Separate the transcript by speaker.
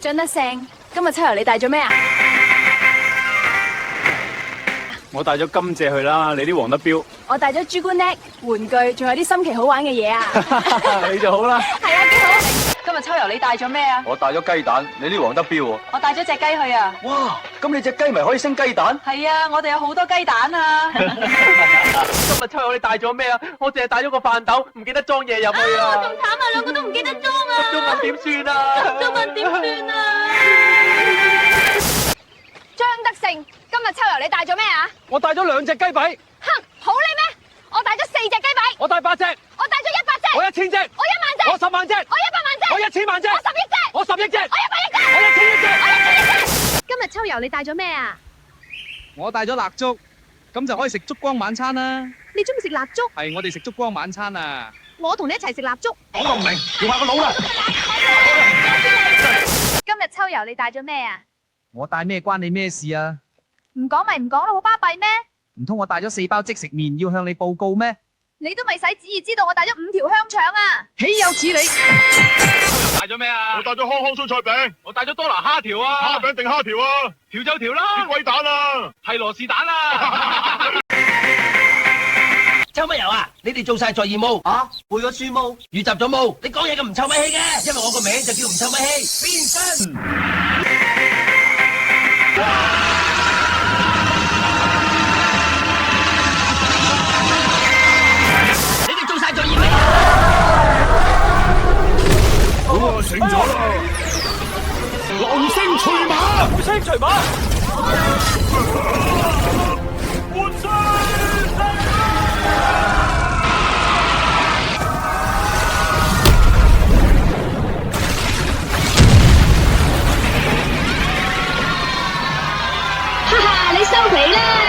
Speaker 1: 張德勝，今日秋遊你帶咗咩啊？
Speaker 2: 我帶咗甘蔗去啦，你啲黃德標。
Speaker 1: 我帶咗朱古力、玩具，仲有啲新奇好玩嘅嘢啊！
Speaker 2: 你就好啦。
Speaker 1: 係啊，幾好！今日秋遊你帶咗咩啊？
Speaker 3: 我帶咗雞蛋，你啲黃德標喎。
Speaker 1: 我帶咗隻雞去啊！
Speaker 3: 哇，咁你隻雞咪可以生雞蛋？
Speaker 1: 係啊，我哋有好多雞蛋啊！
Speaker 4: 今日秋遊你帶咗咩啊？我淨係帶咗個飯斗，唔記得裝嘢入去啊！
Speaker 1: 咁慘啊，兩個都唔記得裝啊！
Speaker 4: 中文點算啊？
Speaker 1: 中文點算啊？張德勝，今日秋遊你帶咗咩啊？
Speaker 4: 我帶咗2隻雞髀，
Speaker 1: 哼，好你咩？我帶咗4隻雞髀，
Speaker 4: 我帶8隻，
Speaker 1: 我帶咗100隻，
Speaker 4: 我1000隻，
Speaker 1: 我1萬隻，
Speaker 4: 我10萬隻，
Speaker 1: 我100萬隻，
Speaker 4: 我1000萬隻，
Speaker 1: 我10億隻，
Speaker 4: 我10億隻，
Speaker 1: 我100億隻，
Speaker 4: 我1000億隻，
Speaker 1: 我1000億隻。今日秋遊你帶咗咩啊？
Speaker 5: 我帶咗蠟燭，咁就可以食燭光晚餐啦。
Speaker 1: 你中意食蠟燭？
Speaker 5: 係我哋食燭光晚餐啊！
Speaker 1: 我同你一齊食蠟燭。
Speaker 4: 講個唔明，調下個腦啦！
Speaker 1: 今日秋遊你帶咗咩啊？
Speaker 5: 我帶咩關你咩事啊？
Speaker 1: 唔講咪唔講咯，好巴閉咩？
Speaker 5: 唔通我帶咗4包即食麵要向你報告咩？
Speaker 1: 你都未使旨意知道我帶咗5條香腸啊！
Speaker 5: 豈有此理！
Speaker 4: 帶咗咩啊？
Speaker 6: 我帶咗康康酸菜餅，
Speaker 4: 我帶咗多拿蝦條啊！
Speaker 6: 蝦餅定蝦條啊？
Speaker 4: 條就條啦，
Speaker 6: 啲龜蛋啊！
Speaker 4: 係螺絲蛋啊！
Speaker 7: 抽乜油啊？你哋做晒作業冇？啊，背咗書冇？預習咗冇？你講嘢咁唔臭米氣嘅，因為我個名就叫唔臭米氣，變身。你哋做晒作業未？
Speaker 6: 好啊，醒咗啦！流星錘馬，
Speaker 4: 流星錘馬，
Speaker 6: 活塞！
Speaker 1: 哈哈，你收皮啦！